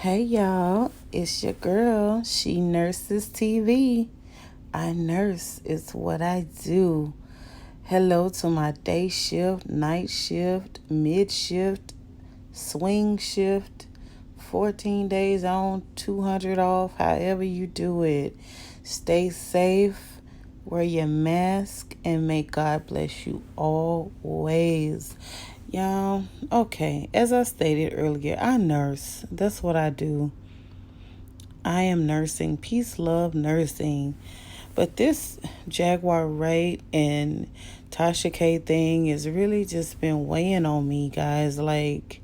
Hey y'all, it's your girl. She nurses TV. I nurse, it's what I do. Hello to my day shift, night shift, mid shift, swing shift, 14 days on, 200 off, however you do it. Stay safe, wear your mask, and may God bless you always. Y'all, okay, as I stated earlier, I nurse. That's what I do. I am nursing. Peace, love, nursing. But this Jaguar Wright and Tasha K thing has really just been weighing on me, guys. Like,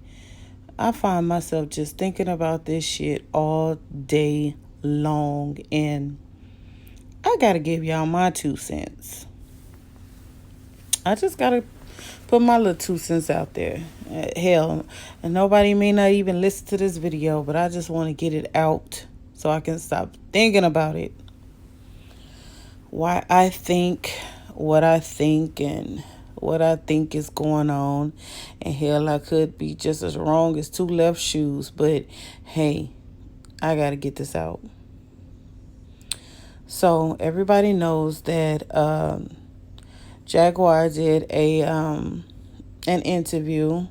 I find myself just thinking about this shit all day long. And I gotta give y'all my 2 cents. I just gotta put my little 2 cents out there. Hell, and nobody may not even listen to this video, but I just want to get it out so I can stop thinking about it. Why I think what I think and what I think is going on. And hell, I could be just as wrong as two left shoes, but hey, I got to get this out. So everybody knows that Jaguar did an interview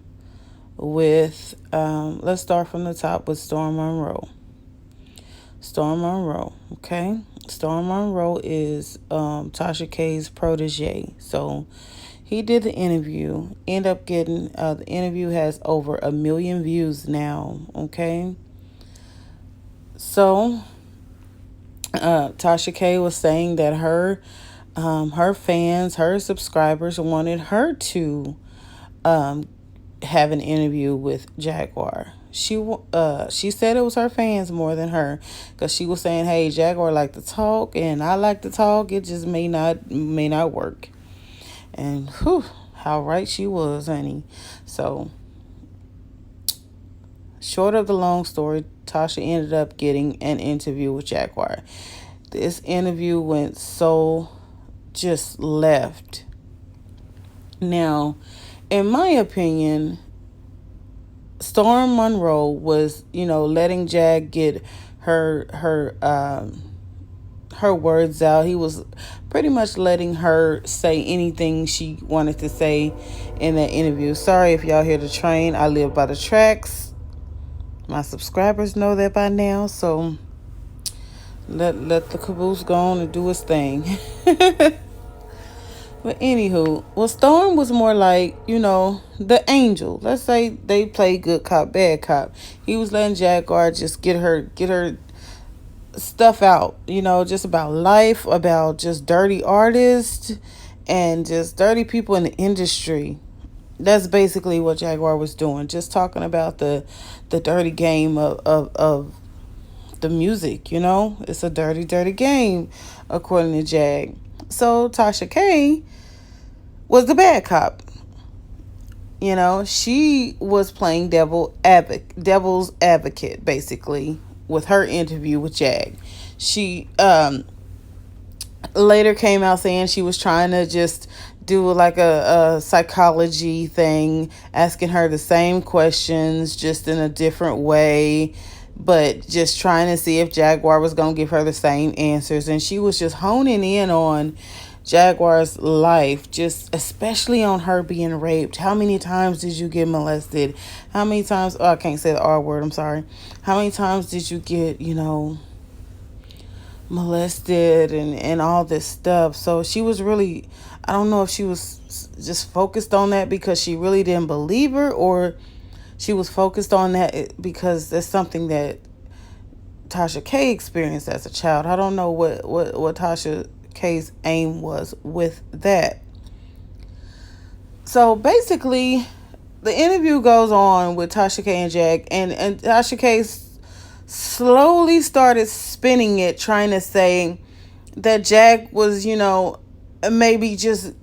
with, let's start from the top with Storm Monroe. Storm Monroe, okay? Storm Monroe is Tasha K's protege. So he did the interview, end up getting, the interview has over 1 million views now, okay? So Tasha K was saying that her fans, her subscribers wanted her to have an interview with Jaguar. She said it was her fans more than her, because she was saying, hey, Jaguar like to talk and I like to talk, it just may not work. And whew, how right she was, honey. So short of the long story, Tasha ended up getting an interview with Jaguar. This interview went so just left. Now, in my opinion, Storm Monroe was, letting Jag get her words out. He was pretty much letting her say anything she wanted to say in that interview. Sorry if y'all hear the train. I live by the tracks. My subscribers know that by now, so let the caboose go on and do its thing. But anywho, well, Storm was more like, the angel. Let's say they play good cop, bad cop. He was letting Jaguar just get her stuff out, just about life, about just dirty artists and just dirty people in the industry. That's basically what Jaguar was doing. Just talking about the dirty game of the music, It's a dirty, dirty game, according to Jag. So Tasha K was the bad cop. She was playing devil's advocate, basically, with her interview with Jag. She later came out saying she was trying to just do like a psychology thing, asking her the same questions, just in a different way, but just trying to see if Jaguar was going to give her the same answers. And she was just honing in on Jaguar's life, just especially on her being raped. How many times did you get molested? How many times, I can't say the R word, I'm sorry. How many times did you get, molested and all this stuff? So she was really, I don't know if she was just focused on that because she really didn't believe her, or she was focused on that because that's something that Tasha K experienced as a child. I don't know what Tasha K's aim was with that. So basically, the interview goes on with Tasha K and Jag, and Tasha K slowly started spinning it, trying to say that Jag was, maybe just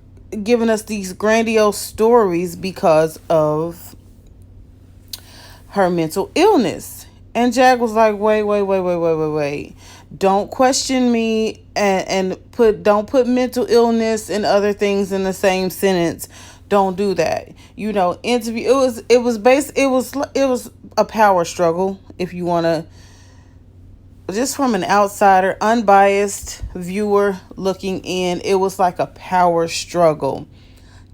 giving us these grandiose stories because of her mental illness. And Jag was like, wait. Don't question me and don't put mental illness and other things in the same sentence. Don't do that. Interview. It was a power struggle. if you want to, just from an outsider, unbiased viewer looking in, it was like a power struggle.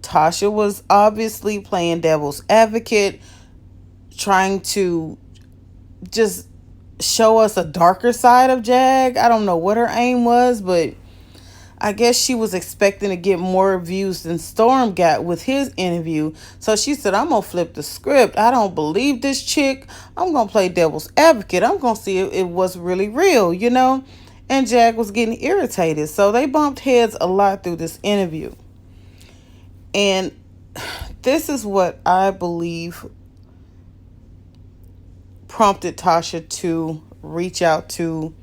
Tasha was obviously playing devil's advocate, trying to just show us a darker side of Jag. I don't know what her aim was, but I guess she was expecting to get more views than Storm got with his interview. So she said, I'm going to flip the script. I don't believe this chick. I'm going to play devil's advocate. I'm going to see if it was really real, you know? And Jag was getting irritated. So they bumped heads a lot through this interview. And this is what I believe prompted Tasha to reach out to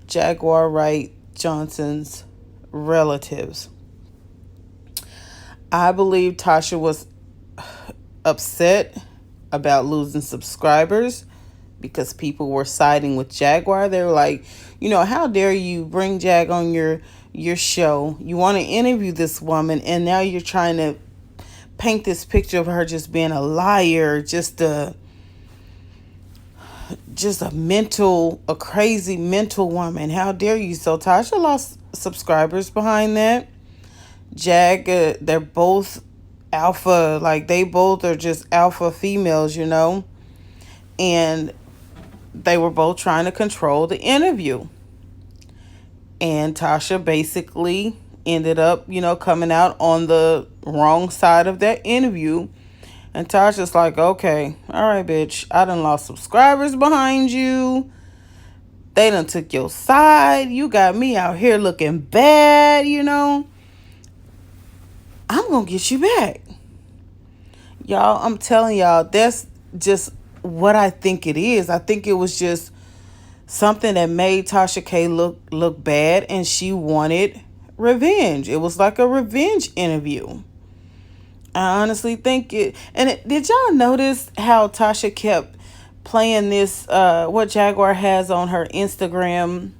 Jaguar Wright Johnson's relatives. I believe Tasha was upset about losing subscribers because people were siding with Jaguar. They were like, you know, how dare you bring Jag on your show? You want to interview this woman, and now you're trying to paint this picture of her just being a liar, just a crazy mental woman. How dare you? So Tasha lost subscribers behind that. Jag, they're both alpha, like they both are just alpha females, you know, and they were both trying to control the interview. And Tasha basically ended up, you know, coming out on the wrong side of that interview. And Tasha's like, okay, all right, bitch, I done lost subscribers behind you. They done took your side. You got me out here looking bad, you know. I'm going to get you back. Y'all, I'm telling y'all, that's just what I think it is. I think it was just something that made Tasha K look bad, and she wanted revenge. It was like a revenge interview. I honestly think it. And did y'all notice how Tasha kept playing this, what Jaguar has on her Instagram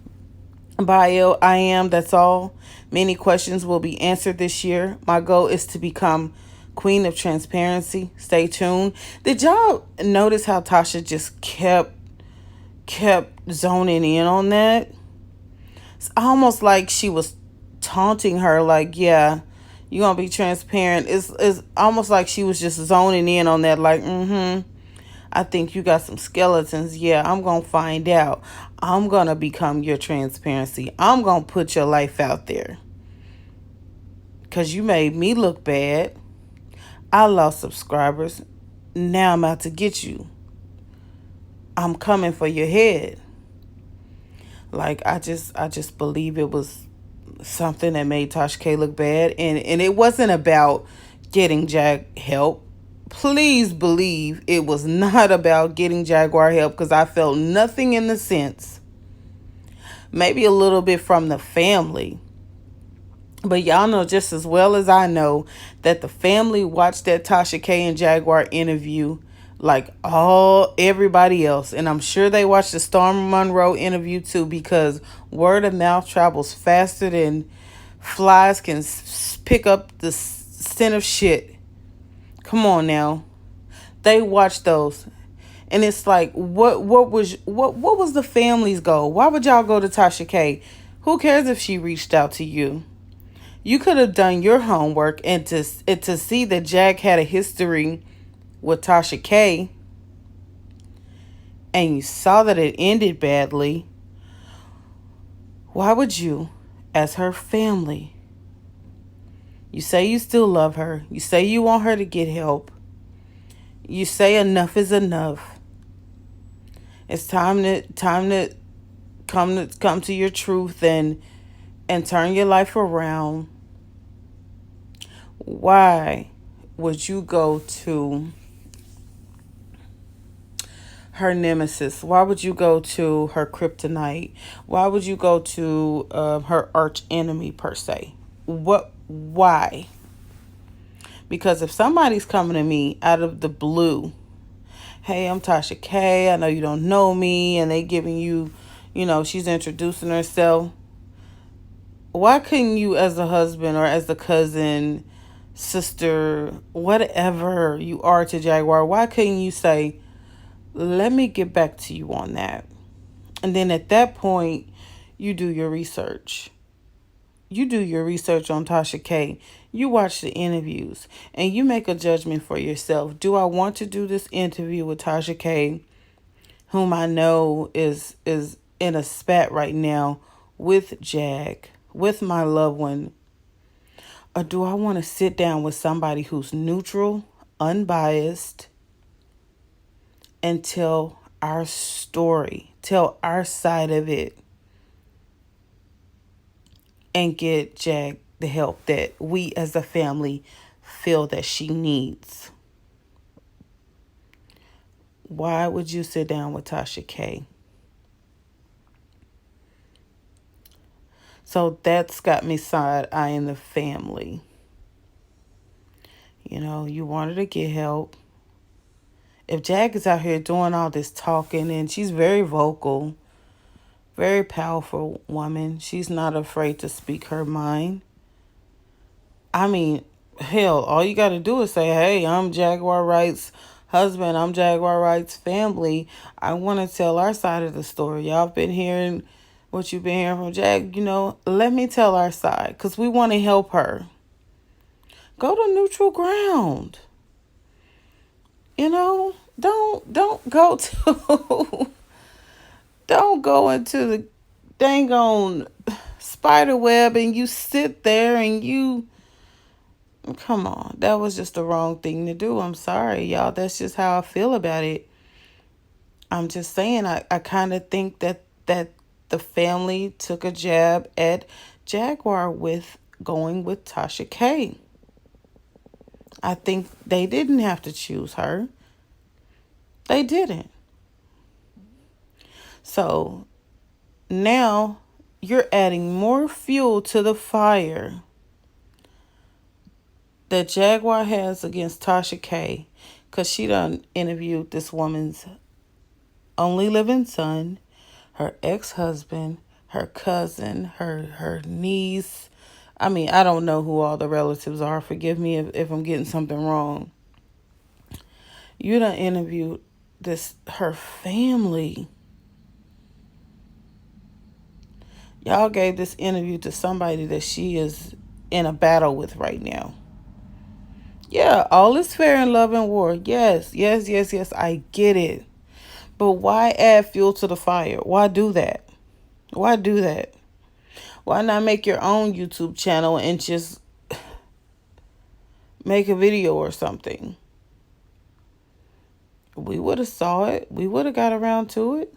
bio? I am, that's all. Many questions will be answered this year. My goal is to become Queen of Transparency. Stay tuned. Did y'all notice how Tasha just kept zoning in on that? It's almost like she was taunting her, like, yeah, you're gonna be transparent. It's almost like she was just zoning in on that, like, I think you got some skeletons. Yeah, I'm gonna find out. I'm gonna become your transparency. I'm gonna put your life out there. Because you made me look bad. I lost subscribers. Now I'm out to get you. I'm coming for your head. Like, I just believe it was something that made Tasha K look bad. And it wasn't about getting Jag help. Please believe it was not about getting Jaguar help, because I felt nothing in the sense. Maybe a little bit from the family. But y'all know just as well as I know that the family watched that Tasha K and Jaguar interview like everybody else. And I'm sure they watched the Storm Monroe interview too, because word of mouth travels faster than flies can pick up the scent of shit. Come on now. They watched those. And it's like, what was the family's goal? Why would y'all go to Tasha K? Who cares if she reached out to you? You could have done your homework, and to see that Jag had a history with Tasha K, and you saw that it ended badly. Why would you, as her family, you say you still love her, you say you want her to get help, you say enough is enough, it's time to come to your truth and turn your life around. Why would you go to her nemesis? Why would you go to her kryptonite? Why would you go to her arch enemy, per se? Why? Because if somebody's coming to me out of the blue, hey, I'm Tasha K, I know you don't know me, and they giving you, she's introducing herself. Why couldn't you, as a husband or as a cousin, sister, whatever you are to Jaguar, why couldn't you say, let me get back to you on that. And then at that point, you do your research. You do your research on Tasha K. You watch the interviews and you make a judgment for yourself. Do I want to do this interview with Tasha K, whom I know is in a spat right now with Jag, with my loved one? Or do I want to sit down with somebody who's neutral, unbiased, and tell our story, tell our side of it, and get Jag the help that we as a family feel that she needs? Why would you sit down with Tasha K? So that's got me side-eyeing the family. You know, you want her to get help. If Jag is out here doing all this talking, and she's very vocal, very powerful woman, she's not afraid to speak her mind. I mean, hell, all you got to do is say, hey, I'm Jaguar Wright's husband. I'm Jaguar Wright's family. I want to tell our side of the story. Y'all been hearing what you've been hearing from Jag. You know, let me tell our side because we want to help her. Go to neutral ground. You know, don't go to don't go into the dang on spider web and you sit there and you, come on. That was just the wrong thing to do. I'm sorry, y'all. That's just how I feel about it. I'm just saying, I kind of think that the family took a jab at Jaguar with going with Tasha K. I think they didn't have to choose her. They didn't. So now you're adding more fuel to the fire that Jaguar has against Tasha K, because she done interviewed this woman's only living son, her ex-husband, her cousin, her niece. I mean, I don't know who all the relatives are. Forgive me if I'm getting something wrong. You done interviewed her family. Y'all gave this interview to somebody that she is in a battle with right now. Yeah, all is fair in love and war. Yes, I get it. But why add fuel to the fire? Why do that? Why do that? Why not make your own YouTube channel and just make a video or something? We would have saw it. We would have got around to it.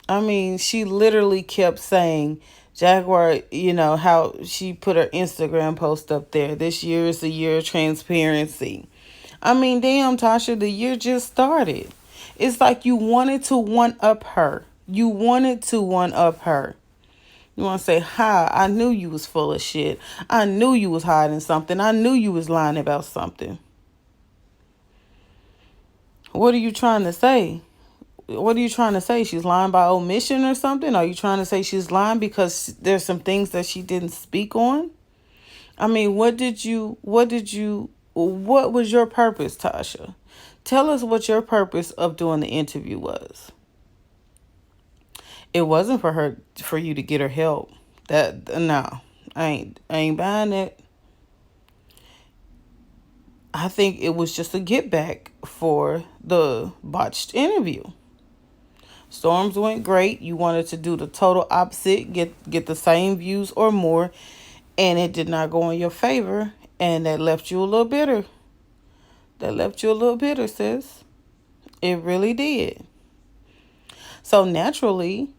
I mean, she literally kept saying, Jaguar, you know, how she put her Instagram post up there. This year is the year of transparency. I mean, damn, Tasha, the year just started. It's like you wanted to one-up her. You wanted to one-up her. You want to say, hi, I knew you was full of shit. I knew you was hiding something. I knew you was lying about something. What are you trying to say? What are you trying to say? She's lying by omission or something? Are you trying to say she's lying because there's some things that she didn't speak on? I mean, what was your purpose, Tasha? Tell us what your purpose of doing the interview was. It wasn't for you to get her help. No, I ain't buying it. I think it was just a get back for the botched interview. Storms went great. You wanted to do the total opposite, get the same views or more, and it did not go in your favor, and that left you a little bitter. Sis. It really did. So naturally,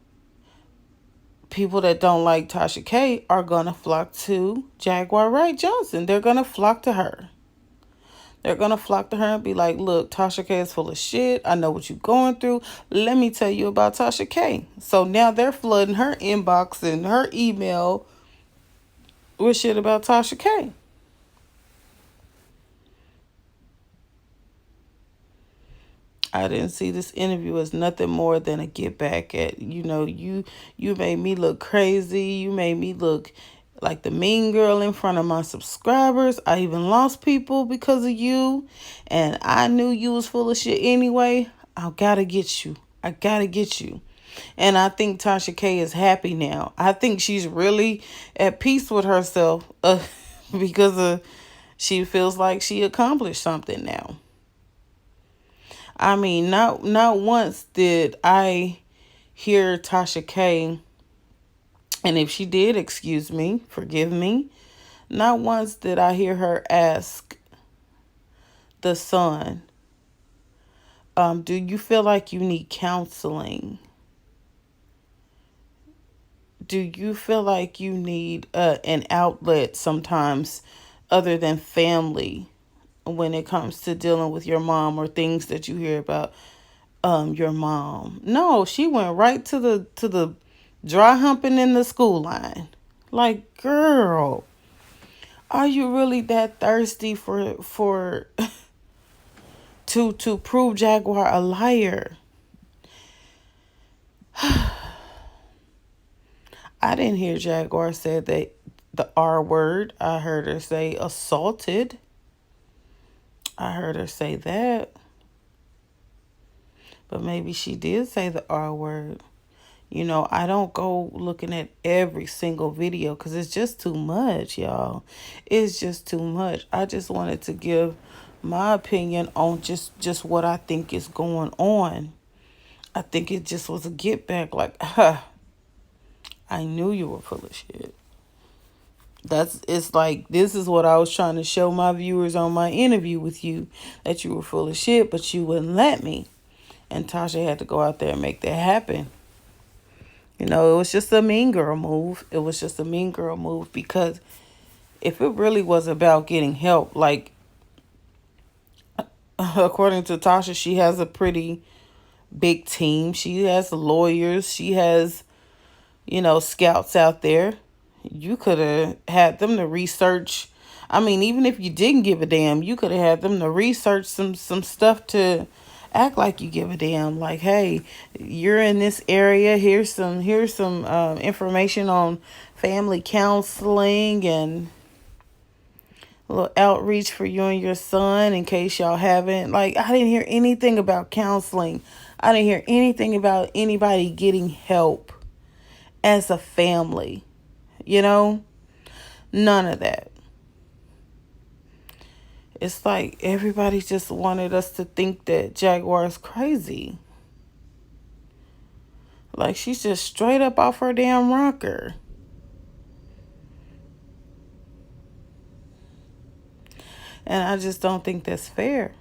people that don't like Tasha K are gonna flock to Jaguar Wright Johnson. They're gonna flock to her. They're going to flock to her and be like, look, Tasha K is full of shit. I know what you're going through. Let me tell you about Tasha K. So now they're flooding her inbox and her email with shit about Tasha K. I didn't see this interview as nothing more than a get back at, you know, you made me look crazy. You made me look like the mean girl in front of my subscribers. I even lost people because of you. And I knew you was full of shit anyway. I gotta get you. I gotta get you. And I think Tasha K is happy now. I think she's really at peace with herself because she feels like she accomplished something now. I mean, not once did I hear Tasha K, and if she did, excuse me, forgive me, not once did I hear her ask the son, do you feel like you need counseling? Do you feel like you need an outlet sometimes other than family when it comes to dealing with your mom or things that you hear about your mom? No, she went right to the dry humping in the school line. Like, girl, are you really that thirsty for to prove Jaguar a liar? I didn't hear Jaguar say that the R word. I heard her say assaulted. I heard her say that. But maybe she did say the R word. You know, I don't go looking at every single video because it's just too much, y'all. It's just too much. I just wanted to give my opinion on just what I think is going on. I think it just was a get back like, I knew you were full of shit. It's like, this is what I was trying to show my viewers on my interview with you, that you were full of shit, but you wouldn't let me. And Tasha had to go out there and make that happen. You know, it was just a mean girl move. It was just a mean girl move because if it really was about getting help, like, according to Tasha, she has a pretty big team. She has lawyers. She has, scouts out there. You could have had them to research. I mean, even if you didn't give a damn, you could have had them to research some stuff to act like you give a damn. Like, hey, you're in this area. Here's some information on family counseling and a little outreach for you and your son in case y'all haven't. Like, I didn't hear anything about counseling. I didn't hear anything about anybody getting help as a family. None of that. It's like everybody just wanted us to think that Jaguar is crazy. Like, she's just straight up off her damn rocker. And I just don't think that's fair.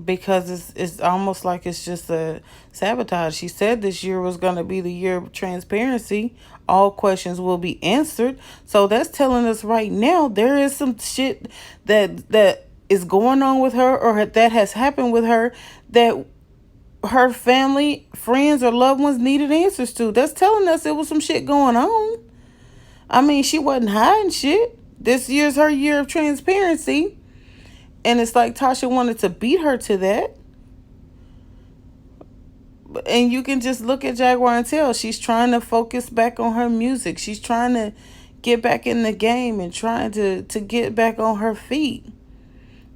Because it's almost like it's just a sabotage. She said this year was going to be the year of transparency. All questions will be answered. So that's telling us right now there is some shit that is going on with her, or that has happened with her, that her family, friends, or loved ones needed answers to. That's telling us there was some shit going on. I mean, she wasn't hiding shit. This year's her year of transparency. And it's like Tasha wanted to beat her to that. And you can just look at Jaguar and tell she's trying to focus back on her music. She's trying to get back in the game and trying to get back on her feet.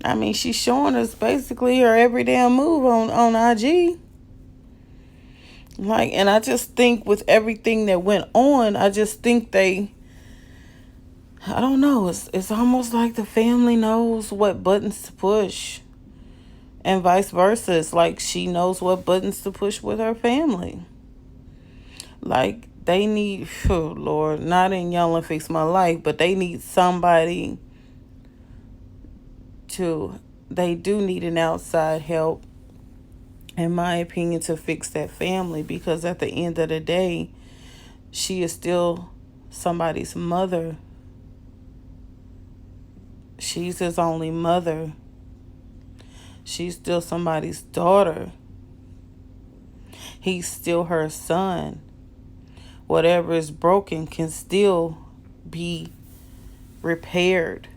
I mean, she's showing us basically her every damn move on IG. Like, and I just think with everything that went on, I just think I don't know. It's almost like the family knows what buttons to push. And vice versa. It's like she knows what buttons to push with her family. Like, they need, oh Lord, not in Y'all and Fix My Life, but they need somebody they do need an outside help, in my opinion, to fix that family. Because at the end of the day, she is still somebody's mother. She's his only mother. She's still somebody's daughter. He's still her son. Whatever is broken can still be repaired.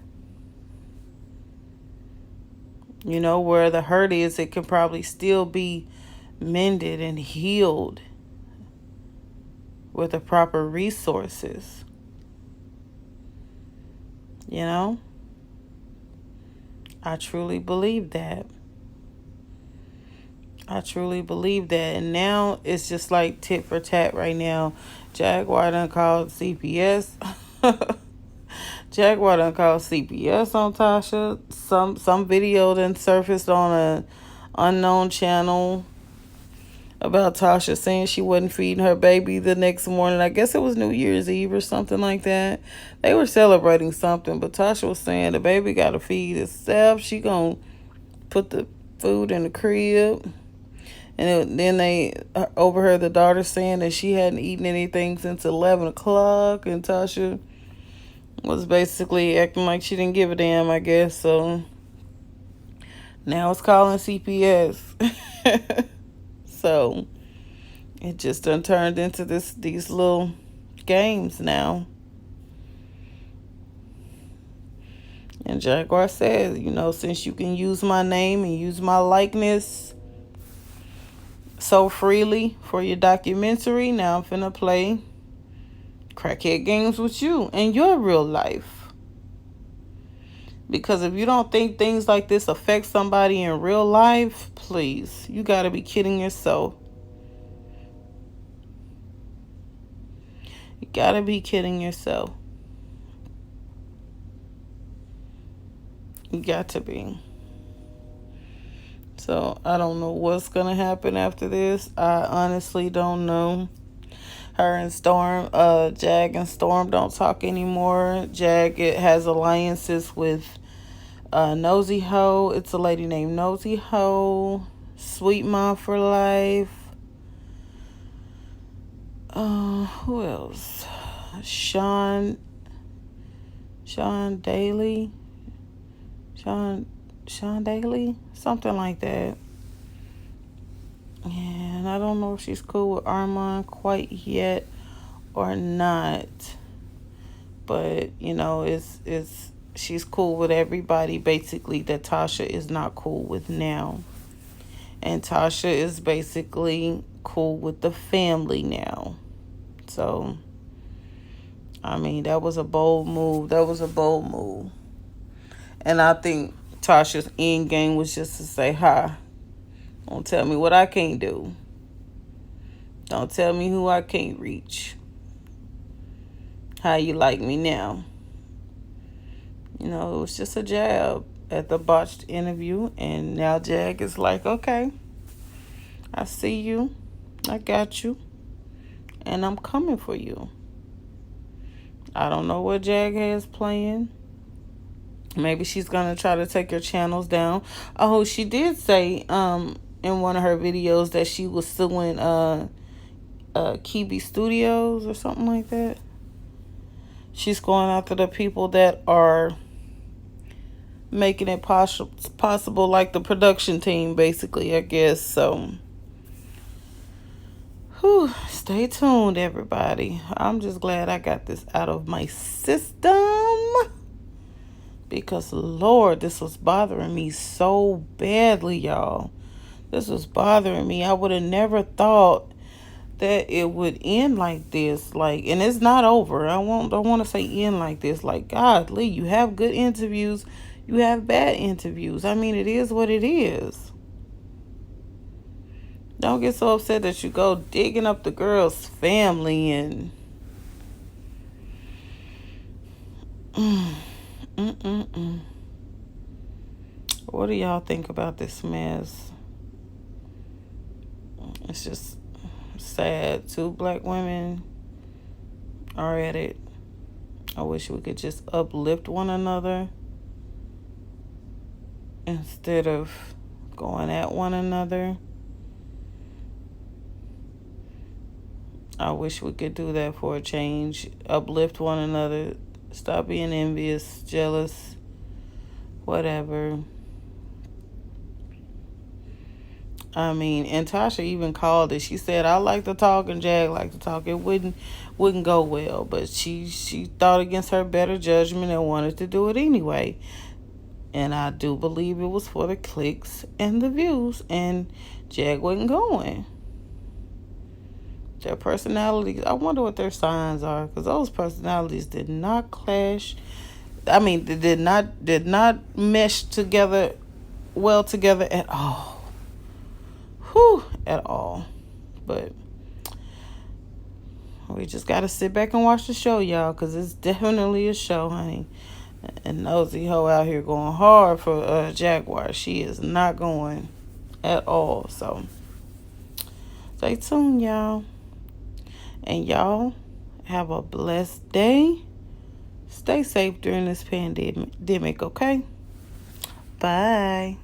Where the hurt is, it can probably still be mended and healed. with the proper resources. You know? I truly believe that. I truly believe that. And now it's just like tit for tat right now. Jaguar done called CPS. Jaguar done called CPS on Tasha. Some video done surfaced on a unknown channel about Tasha saying she wasn't feeding her baby the next morning. I guess it was New Year's Eve or something like that. They were celebrating something, but Tasha was saying the baby got to feed itself. She gonna put the food in the crib. And then they overheard the daughter saying that she hadn't eaten anything since 11 o'clock. And Tasha was basically acting like she didn't give a damn, I guess. So now it's calling CPS. So it just done turned into these little games now. And Jaguar says, since you can use my name and use my likeness so freely for your documentary, now I'm finna play crackhead games with you in your real life. Because if you don't think things like this affect somebody in real life, please, you gotta be kidding yourself. You gotta be kidding yourself. You got to be. So I don't know what's gonna happen after this. I honestly don't know. Her and Storm, Jag and Storm don't talk anymore. Jag has alliances with Nosy Ho. It's a lady named Nosy Ho. Sweet Mom for Life. Who else? Sean Daly. Sean Daly? Something like that. And I don't know if she's cool with Armand quite yet or not. But, she's cool with everybody basically that Tasha is not cool with now. And Tasha is basically cool with the family now. So, that was a bold move. And I think Tasha's end game was just to say, hi, don't tell me what I can't do. Don't tell me who I can't reach. How you like me now? It was just a jab at the botched interview. And now Jag is like, okay, I see you. I got you. And I'm coming for you. I don't know what Jag has planned. Maybe she's going to try to take your channels down. Oh, she did say in one of her videos that she was suing Kibi Studios or something like that. She's going after the people that are making it possible, like the production team, basically, I guess. So, stay tuned, everybody. I'm just glad I got this out of my system. Because, Lord, this was bothering me so badly, y'all. This was bothering me. I would have never thought that it would end like this. And it's not over. I don't want to say end like this. God, Lee, you have good interviews. You have bad interviews. It is what it is. Don't get so upset that you go digging up the girl's family and... What do y'all think about this mess? It's just sad. 2 black women are at it. I wish we could just uplift one another instead of going at one another. I wish we could do that for a change. Uplift one another. Stop being envious, jealous, whatever. And Tasha even called it. She said, I like to talk and Jag like to talk. It wouldn't go well. But she thought against her better judgment and wanted to do it anyway. And I do believe it was for the clicks and the views. And Jag wasn't going. Their personalities, I wonder what their signs are, because those personalities did not clash. I mean, they did not mesh together well together at all. Whew, at all. But we just gotta sit back and watch the show, y'all, because it's definitely a show, honey. And Nosy Ho out here going hard for Jaguar. She is not going at all. So stay tuned, y'all. And y'all have a blessed day. Stay safe during this pandemic, okay? Bye.